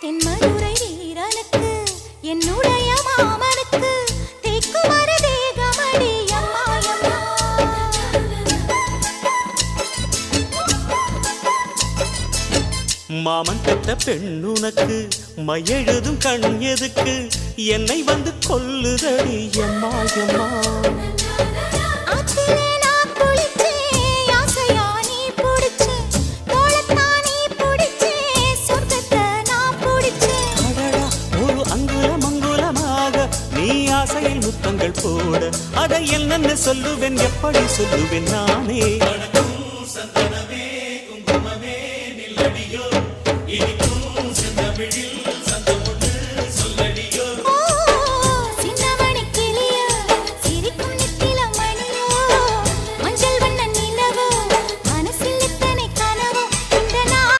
தென்மதுரை வீரனுக்கு என்னுடைய மாமனுக்கு தேக்குமர தேகமடி அம்மா அம்மா. மாமன் பெற்ற பெண்ணுனக்கு மையெழுதும் கண் எதுக்கு என்னை வந்து கொல்லுதடி அம்மா அம்மா. ஆத்திலே நான் குளிச்சேன், ஆசையா நீ புடிச்சே, தோளத்தான் நீ புடிச்சே, சொர்க்கத்தை நான் புடிச்சேன். அடடா, ஒரு அங்குலம் அங்குலமாக நீ ஆசையில் முத்தங்கள் போட அதை என்னென்ன சொல்லுவேன் எப்படி சொல்லுவேன் நானே.